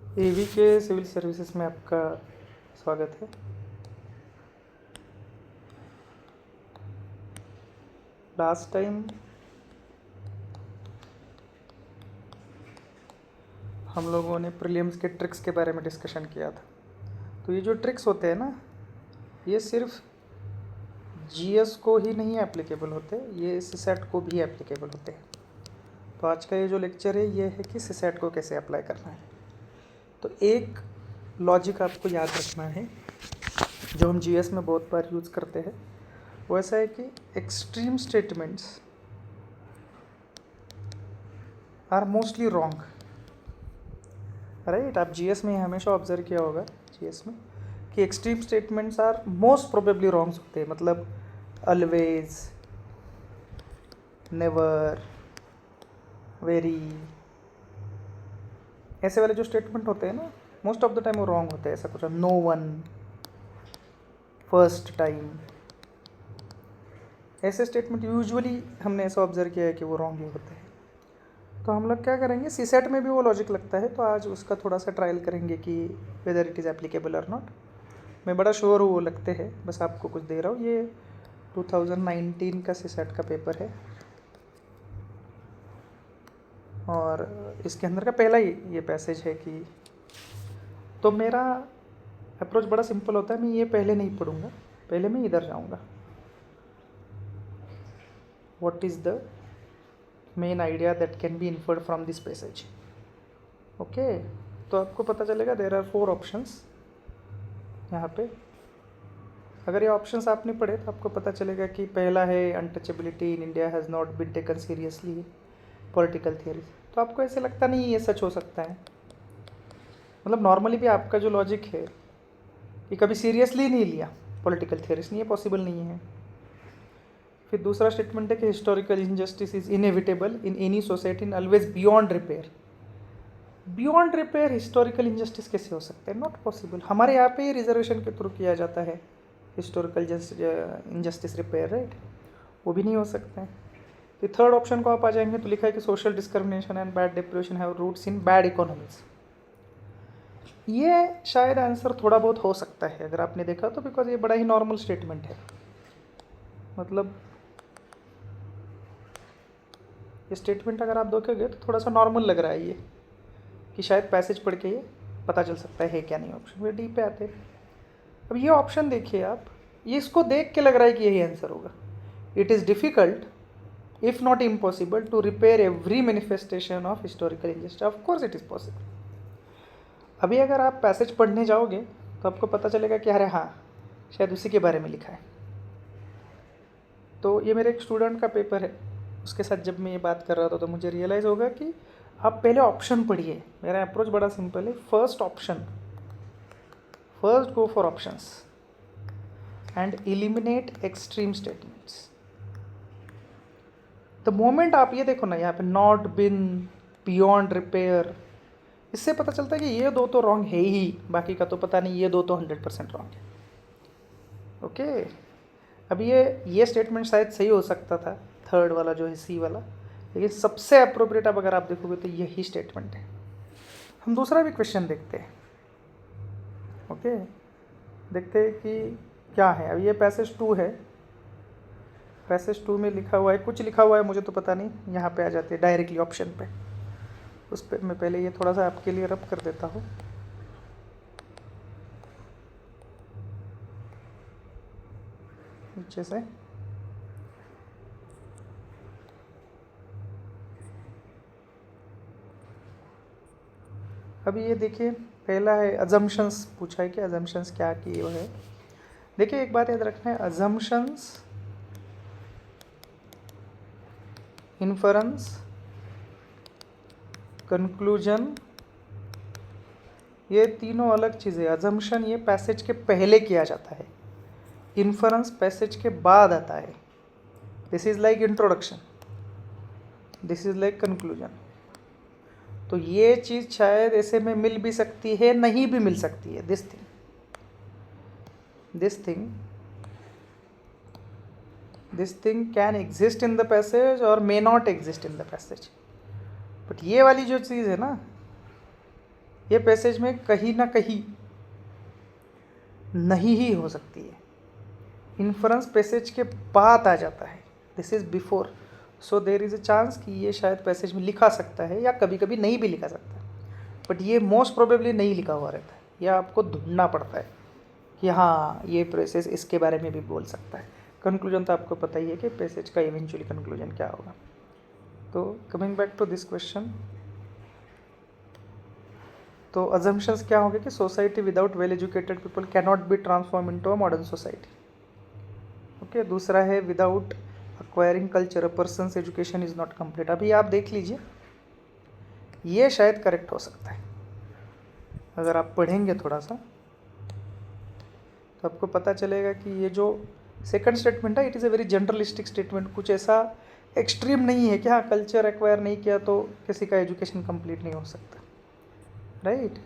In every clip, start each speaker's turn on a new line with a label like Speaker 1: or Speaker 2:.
Speaker 1: एवी के civil services में आपका स्वागत है। लास्ट टाइम हम लोगों ने प्रीलिम्स के ट्रिक्स के बारे में डिस्कशन किया था। तो ये जो ट्रिक्स होते हैं ना, ये सिर्फ जीएस को ही नहीं एप्लीकेबल होते, ये सीसैट को भी एप्लीकेबल होते हैं। तो आज का ये जो लेक्चर है ये है कि सीसैट को कैसे अप्लाई करना है। तो एक लॉजिक आपको याद रखना है जो हम जीएस में बहुत बार यूज़ करते हैं, वो ऐसा है कि extreme statements are mostly wrong. Right, आप जीएस में हमेशा ऑब्जर्व किया होगा जीएस में कि extreme statements are most probably wrongs होते हैं। मतलब ऑलवेज, नेवर, वेरी, ऐसे वाले जो स्टेटमेंट होते हैं ना, मोस्ट ऑफ द टाइम वो रॉन्ग होते हैं। ऐसा कुछ नो वन, फर्स्ट टाइम, ऐसे स्टेटमेंट यूजुअली हमने ऐसा ऑब्जर्व किया है कि वो रॉन्ग ही होते हैं। तो हम लोग क्या करेंगे, सीसेट में भी वो लॉजिक लगता है, तो आज उसका थोड़ा सा ट्रायल करेंगे कि वेदर इट इज़ एप्लीकेबल और नॉट। मैं बड़ा श्योर हूँ वो लगते हैं, बस आपको कुछ दे रहा हूँ। ये 2019 का सीसेट का पेपर है और इसके अंदर का पहला ही ये पैसेज है कि, तो मेरा अप्रोच बड़ा सिंपल होता है। मैं ये पहले नहीं पढ़ूँगा, पहले मैं इधर जाऊँगा। What is the main idea that can be inferred from this passage. Okay, तो आपको पता चलेगा देयर आर 4 ऑप्शंस यहाँ पे। अगर ये ऑप्शंस आपने पढ़े तो आपको पता चलेगा कि पहला है untouchability in India has not been taken seriously, political theories. तो आपको ऐसे लगता नहीं ये सच हो सकता है। मतलब नॉर्मली भी आपका जो लॉजिक है कि कभी सीरियसली नहीं लिया पॉलिटिकल थियरीज, नहीं, ये पॉसिबल नहीं है। फिर दूसरा स्टेटमेंट है कि historical injustice is inevitable in any society in always beyond repair. Beyond repair historical injustice कैसे हो सकता है? Not possible. हमारे यहाँ पे रिजर्वेशन के थ्रू किया जाता है हिस्टोरिकल इनजस्टिस रिपेयर, राइट, वो भी नहीं हो सकता है। तो थर्ड ऑप्शन को आप आ जाएंगे तो लिखा है कि social discrimination and bad depression have roots in bad economies. ये शायद आंसर थोड़ा बहुत हो सकता है अगर आपने देखा तो, बिकॉज ये बड़ा ही नॉर्मल स्टेटमेंट है। मतलब ये स्टेटमेंट अगर आप देखोगे तो थोड़ा सा नॉर्मल लग रहा है ये, कि शायद पैसेज पढ़ के ये पता चल सकता है क्या नहीं। ऑप्शन वे डी पे आते हैं। अब ये ऑप्शन देखिए आप, ये इसको देख के लग रहा है कि यही आंसर होगा। It is difficult if not impossible to repair every manifestation of historical injustice. Of course it is possible. अभी अगर आप पैसेज पढ़ने जाओगे तो आपको पता चलेगा कि अरे हाँ, शायद उसी के बारे में लिखा है। तो ये मेरे एक स्टूडेंट का पेपर है, उसके साथ जब मैं ये बात कर रहा था तो मुझे रियलाइज़ होगा कि आप पहले ऑप्शन पढ़िए। मेरा अप्रोच बड़ा सिंपल है। First option, first go for options and eliminate extreme statements. The moment आप ये देखो ना, यहाँ पे नॉट बिन, बियॉन्ड रिपेयर, इससे पता चलता है कि ये दो तो रॉन्ग है ही, बाकी का तो पता नहीं, ये दो तो 100% रॉन्ग है। ओके, अब ये स्टेटमेंट शायद सही हो सकता था, थर्ड वाला जो है सी वाला, लेकिन सबसे अप्रोप्रिएट अब अगर आप देखोगे तो यही स्टेटमेंट है। हम दूसरा भी क्वेश्चन देखते हैं। ओके, देखते हैं कि क्या है। अब ये पैसेज 2 है। पैसेज 2 में लिखा हुआ है, कुछ लिखा हुआ है मुझे तो पता नहीं। यहाँ पे आ जाते हैं डायरेक्टली ऑप्शन पे। उस पर मैं पहले ये थोड़ा सा आपके लिए रब कर देता हूँ। नीचे से अभी ये देखिए, पहला है अजम्पशंस पूछा है कि अजम्पशंस क्या किए हुए है। देखिए एक बात याद रखना है, अजम्पशंस, इन्फरेंस, कंक्लूजन, ये तीनों अलग चीज़ें। अजम्पशन ये पैसेज के पहले किया जाता है, इन्फरेंस पैसेज के बाद आता है। This is like introduction, this is like conclusion. तो ये चीज़ शायद ऐसे में मिल भी सकती है, नहीं भी मिल सकती है। This thing can exist in the passage और may not exist in the passage. But ये वाली जो चीज़ है ना, ये पैसेज में कहीं ना कहीं नहीं ही हो सकती है, इन्फरेंस पैसेज के बाद आ जाता है, this is before, so there is a chance कि ये शायद पैसेज में लिखा सकता है या कभी कभी नहीं भी लिखा सकता है, बट ये मोस्ट प्रोबेबली नहीं लिखा हुआ रहता है, या आपको ढूंढना पड़ता है कि हाँ ये पैसेज इसके बारे में भी बोल सकता है। कंक्लूजन तो आपको पता ही है कि पैसेज का इवेंचुअली कंक्लूजन क्या होगा। तो coming back to this question, तो अजम्पशंस क्या होंगे कि society without well educated people can not be transform into a modern society. Okay, दूसरा है without acquiring culture a person's education is not complete. अभी आप देख लीजिए, ये शायद करेक्ट हो सकता है, अगर आप पढ़ेंगे थोड़ा सा तो आपको पता चलेगा कि ये जो सेकंड स्टेटमेंट है it is a very generalistic statement, कुछ ऐसा एक्सट्रीम नहीं है कि हाँ कल्चर एक्वायर नहीं किया तो किसी का एजुकेशन कंप्लीट नहीं हो सकता, राइट।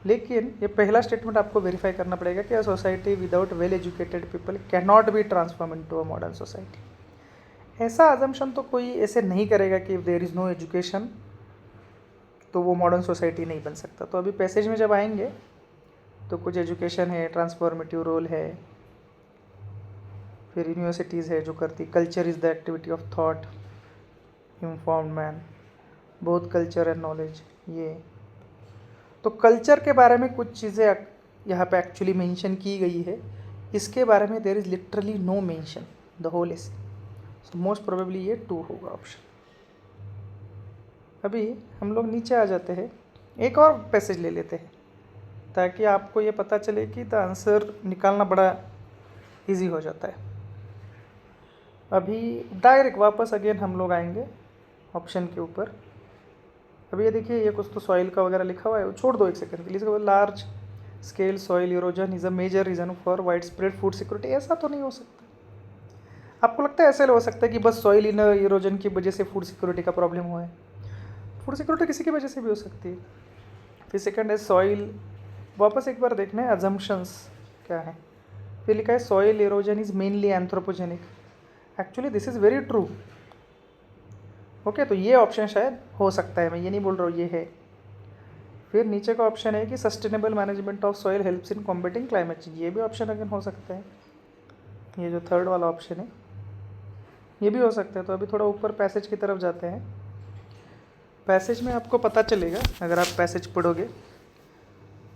Speaker 1: लेकिन ये पहला स्टेटमेंट आपको वेरीफाई करना पड़ेगा कि society without well educated people can not be transform into a modern society. ऐसा अजम्पशन तो कोई ऐसे नहीं करेगा कि if there is no education तो वो मॉडर्न सोसाइटी नहीं बन सकता। तो अभी पैसेज में जब आएंगे तो कुछ एजुकेशन है, ट्रांसफॉर्मेटिव रोल है, फिर यूनिवर्सिटीज़ है जो करती, culture is the activity of thought, informed man, both culture and knowledge. ये तो कल्चर के बारे में कुछ चीज़ें यहाँ पे एक्चुअली मेंशन की गई है, इसके बारे में there is literally no mention the whole is, so most probably ये 2 होगा ऑप्शन। अभी हम लोग नीचे आ जाते हैं, एक और पैसेज ले लेते हैं ताकि आपको ये पता चले कि द आंसर निकालना बड़ा इजी हो जाता है। अभी डायरेक्ट वापस अगेन हम लोग आएंगे ऑप्शन के ऊपर। अभी ये देखिए, ये कुछ तो सॉइल का वगैरह लिखा हुआ है, छोड़ दो एक सेकंड के लिए। Large scale soil erosion is a major reason for wide spread food security, ऐसा तो नहीं हो सकता। आपको लगता है ऐसे हो सकता है कि बस सॉइल इन इरोजन की वजह से फूड सिक्योरिटी का प्रॉब्लम हुआ है? फूड सिक्योरिटी किसी की वजह से भी हो सकती है। फिर सेकंड है सॉइल, वापस एक बार देखना है अजम्पशंस क्या है। फिर लिखा है soil erosion is mainly anthropogenic, actually this is very true. Okay, तो ये ऑप्शन शायद हो सकता है, मैं ये नहीं बोल रहा हूँ, ये है। फिर नीचे का ऑप्शन है कि sustainable management of soil helps in combating climate change, ये भी ऑप्शन अगेन हो सकता है। ये जो थर्ड वाला ऑप्शन है ये भी हो सकता है। तो अभी थोड़ा ऊपर पैसेज की तरफ जाते हैं। पैसेज में आपको पता चलेगा, अगर आप पैसेज पढ़ोगे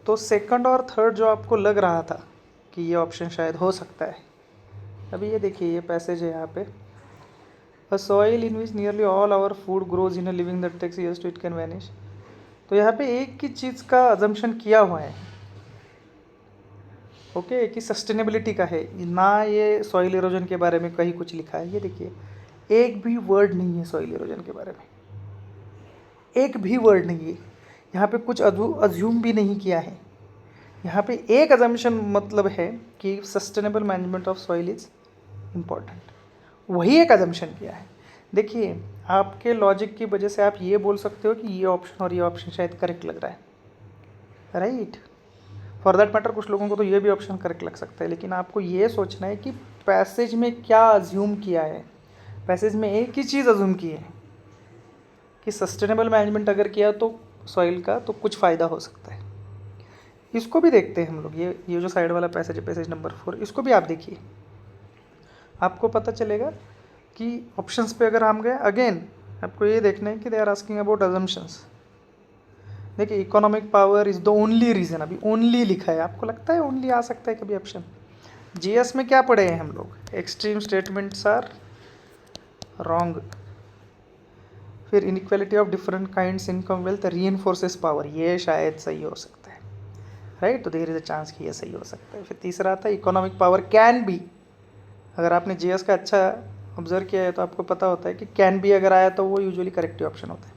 Speaker 1: तो सेकंड और थर्ड जो आपको लग रहा था कि ये ऑप्शन शायद हो सकता है, अभी ये देखिए ये पैसेज है यहाँ पे, a soil in which nearly all our food grows in a living that takes years to it can vanish. तो यहाँ पे एक ही चीज़ का अजम्पशन किया हुआ है, ओके, कि सस्टेनेबिलिटी का है ना। ये सॉइल इरोजन के बारे में कहीं कुछ लिखा है, ये देखिए एक भी वर्ड नहीं है सॉइल इरोजन के बारे में, एक भी वर्ड नहीं है यहाँ पे, कुछ अज्यूम भी नहीं किया है यहाँ पे। एक अजम्पशन मतलब है कि sustainable management of soil is important, वही एक अजम्पशन किया है। देखिए आपके लॉजिक की वजह से आप ये बोल सकते हो कि ये ऑप्शन और ये ऑप्शन शायद करेक्ट लग रहा है, राइट। फॉर दैट मैटर कुछ लोगों को तो ये भी ऑप्शन करेक्ट लग सकता है, लेकिन आपको ये सोचना है कि पैसेज में क्या अज्यूम किया है। पैसेज में एक ही चीज़ अज्यूम की है कि सस्टेनेबल मैनेजमेंट अगर किया तो सॉइल का तो कुछ फ़ायदा हो सकता है। इसको भी देखते हैं हम लोग, ये जो साइड वाला पैसेज है, पैसेज नंबर 4, इसको भी आप देखिए, आपको पता चलेगा कि ऑप्शंस पे अगर हम गए, अगेन आपको ये देखना है कि they are asking about assumptions. देखिए economic power is the only reason, अभी ओनली लिखा है, आपको लगता है ओनली आ सकता है कभी ऑप्शन? जीएस में क्या पढ़े हैं हम लोग, एक्सट्रीम स्टेटमेंट्स आर रॉन्ग। फिर inequality of different kinds income wealth reinforces power, ये शायद सही हो सकता है, राइट। तो देयर इज अ चांस कि ये सही हो सकता है। फिर तीसरा आता है इकोनॉमिक पावर कैन बी, अगर आपने जीएस का अच्छा ऑब्जर्व किया है तो आपको पता होता है कि कैन बी अगर आया तो वो यूजुअली करेक्टिव ऑप्शन होता है।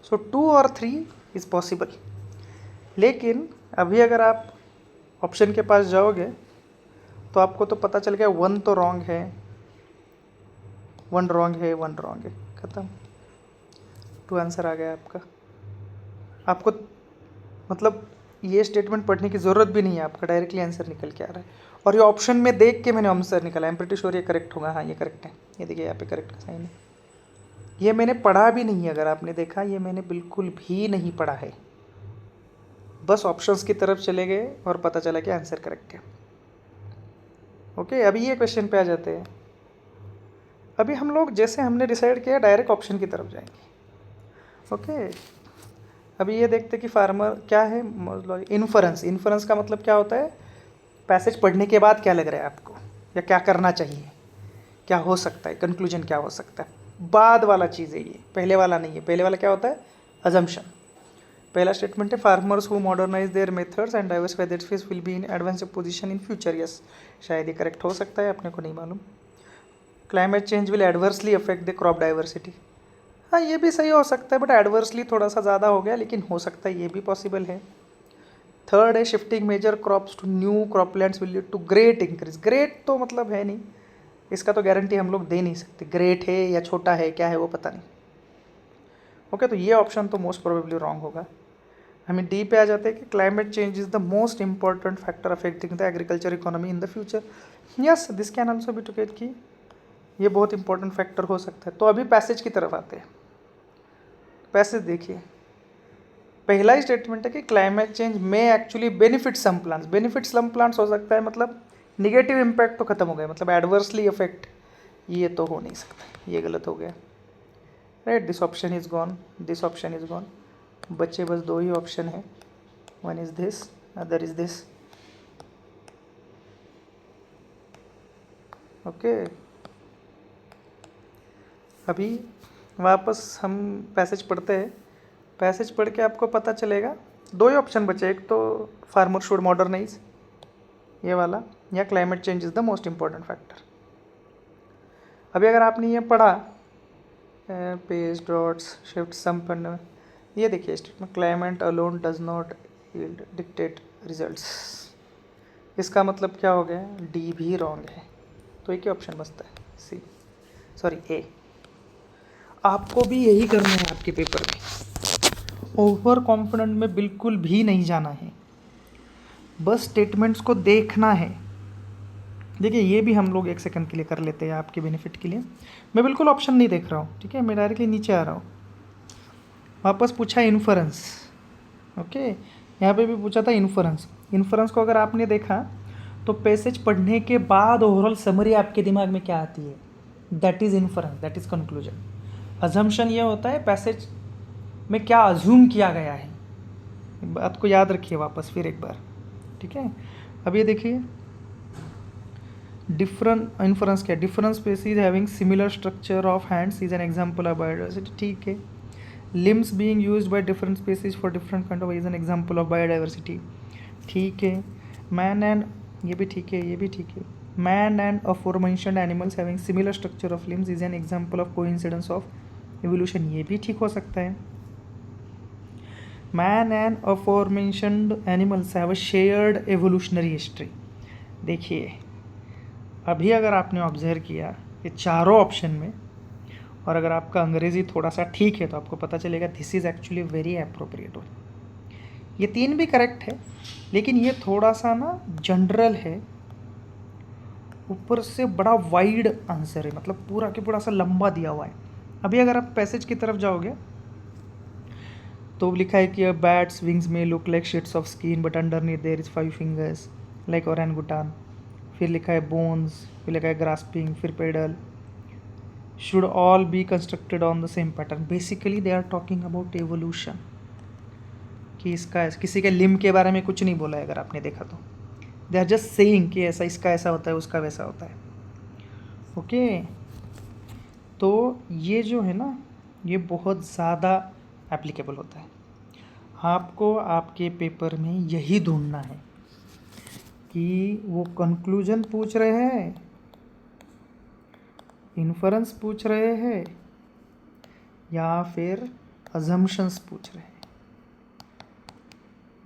Speaker 1: सो 2 और 3 इज़ पॉसिबल। लेकिन अभी अगर आप ऑप्शन के पास जाओगे तो आपको तो पता चल गया 1 तो रॉन्ग है, 1 रॉन्ग है, 1 रॉन्ग है, ख़त्म। 2 आंसर आ गया आपका। आपको मतलब ये स्टेटमेंट पढ़ने की ज़रूरत भी नहीं है, आपका डायरेक्टली आंसर निकल के आ रहा है। और ये ऑप्शन में देख के मैंने आंसर निकाला, आई एम प्रीटी श्योर ये करेक्ट होगा। हाँ ये करेक्ट है, ये देखिए यहाँ पे करेक्ट का साइन है। ये मैंने पढ़ा भी नहीं है, अगर आपने देखा ये मैंने बिल्कुल भी नहीं पढ़ा है, बस ऑप्शंस की तरफ चले गए और पता चला कि आंसर करेक्ट है। ओके, अभी ये क्वेश्चन पे आ जाते हैं। अभी हम लोग जैसे हमने डिसाइड किया डायरेक्ट ऑप्शन की तरफ जाएंगे। ओके, अभी ये देखते कि फार्मर क्या है, इन्फरेंस। इन्फरेंस का मतलब क्या होता है, पैसेज पढ़ने के बाद क्या लग रहा है आपको, या क्या करना चाहिए, क्या हो सकता है, कंक्लूजन क्या हो सकता है। बाद वाला चीज़ है ये, पहले वाला नहीं है। पहले वाला क्या होता है, अजम्पशन। पहला स्टेटमेंट है farmers who modernize their methods and diversify their fish will be in advance position in future. Yes, शायद ये करेक्ट हो सकता है, अपने को नहीं मालूम। Climate change will adversely affect the crop diversity. हाँ, ये भी सही हो सकता है, बट एडवर्सली थोड़ा सा ज़्यादा हो गया, लेकिन हो सकता है, ये भी पॉसिबल है। थर्ड है shifting major crops to new croplands will lead to great increase. Great तो मतलब है नहीं, इसका तो गारंटी हम लोग दे नहीं सकते, ग्रेट है या छोटा है, क्या है वो पता नहीं। ओके, तो ये ऑप्शन तो मोस्ट प्रोबेबली रॉन्ग होगा। हमें डी पे आ जाते हैं कि climate change is the most important factor affecting the agriculture economy in the future. Yes, this can also be took it की ये बहुत इंपॉर्टेंट फैक्टर हो सकता है। तो अभी पैसेज की तरफ आते हैं। पैसेज देखिए, पहला ही स्टेटमेंट है कि क्लाइमेट चेंज में actually benefit some plants. Benefit some plants हो सकता है, मतलब निगेटिव इम्पैक्ट तो खत्म हो गया, मतलब एडवर्सली इफेक्ट ये तो हो नहीं सकता, ये गलत हो गया। Right, this option is gone, this option is gone. बच्चे बस दो ही ऑप्शन है, one is this, other is this. Okay, अभी वापस हम पैसेज पढ़ते हैं। पैसेज पढ़ के आपको पता चलेगा, दो ही ऑप्शन बचे, एक तो फार्मर शुड मॉडर्नाइज ये वाला, या climate change is the most important factor. अभी अगर आपने ये पढ़ा पेज डॉट्स शिफ्ट सम पढ़ने, ये देखिए statement climate alone does not dictate results. इसका मतलब क्या हो गया, डी भी रॉन्ग है, तो एक ही ऑप्शन बचता है, सी, सॉरी ए। आपको भी यही करना है आपके पेपर में, ओवर कॉन्फिडेंट में बिल्कुल भी नहीं जाना है, बस स्टेटमेंट्स को देखना है। देखिए, ये भी हम लोग एक सेकंड के लिए कर लेते हैं आपके बेनिफिट के लिए। मैं बिल्कुल ऑप्शन नहीं देख रहा हूँ, ठीक है, मैं डायरेक्टली नीचे आ रहा हूँ। वापस पूछा इन्फरेंस। ओके, यहाँ पे भी पूछा था इन्फरेंस। इन्फरेंस को अगर आपने देखा तो पैसेज पढ़ने के बाद ओवरऑल समरी आपके दिमाग में क्या आती है, that is inference, that is conclusion. Assumption ये होता है पैसेज में क्या अज्यूम किया गया है। बात को याद रखिए वापस फिर एक बार, ठीक है। अब ये देखिए, डिफरेंट इन्फरेंस क्या, different species having similar structure of hands is an example of biodiversity, ठीक है। Limbs being used by different species for different kind of is an example of biodiversity, ठीक है। मैन एंड, ये भी ठीक है, ये भी ठीक है। Man and aforementioned animals having similar structure of limbs is an example of coincidence of evolution, ये भी ठीक हो सकता है। Man and aforementioned animals have a shared evolutionary history. देखिए, अभी अगर आपने ऑब्जर्व किया ये चारों ऑप्शन में, और अगर आपका अंग्रेज़ी थोड़ा सा ठीक है तो आपको पता चलेगा this is actually very appropriate. ये तीन भी करेक्ट है, लेकिन ये थोड़ा सा ना जनरल है, ऊपर से बड़ा वाइड आंसर है, मतलब पूरा के पूरा सा लंबा दिया हुआ है। अभी अगर आप पैसेज की तरफ जाओगे तो लिखा है कि बैट्स विंग्स में look like sheets of skin but underneath there is 5 fingers like orangutan. फिर लिखा है बोन्स, फिर लिखा है ग्रास्पिंग, फिर pedal, should all be constructed on the same pattern. Basically they are talking about evolution, कि इसका किसी के लिम्ब के बारे में कुछ नहीं बोला है अगर आपने देखा तो, दे आर जस्ट सेइंग कि ऐसा इसका ऐसा होता है, उसका वैसा होता है। ओके, तो ये जो है ना, ये बहुत ज़्यादा एप्लीकेबल होता है। आपको आपके पेपर में यही ढूंढना है कि वो कंक्लूजन पूछ रहे हैं, इन्फरेंस पूछ रहे हैं, या फिर अजम्पशंस पूछ रहे हैं,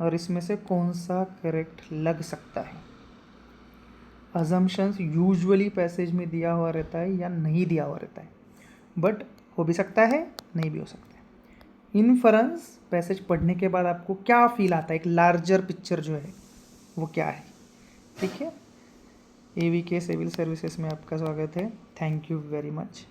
Speaker 1: और इसमें से कौन सा करेक्ट लग सकता है। अजम्पशंस यूजुअली पैसेज में दिया हुआ रहता है या नहीं दिया हुआ रहता है, बट हो भी सकता है, नहीं भी हो सकता है। इन्फरेंस पैसेज पढ़ने के बाद आपको क्या फील आता है, एक लार्जर पिक्चर जो है वो क्या है, ठीक है। AVK सिविल सर्विसेज में आपका स्वागत है। Thank you very much.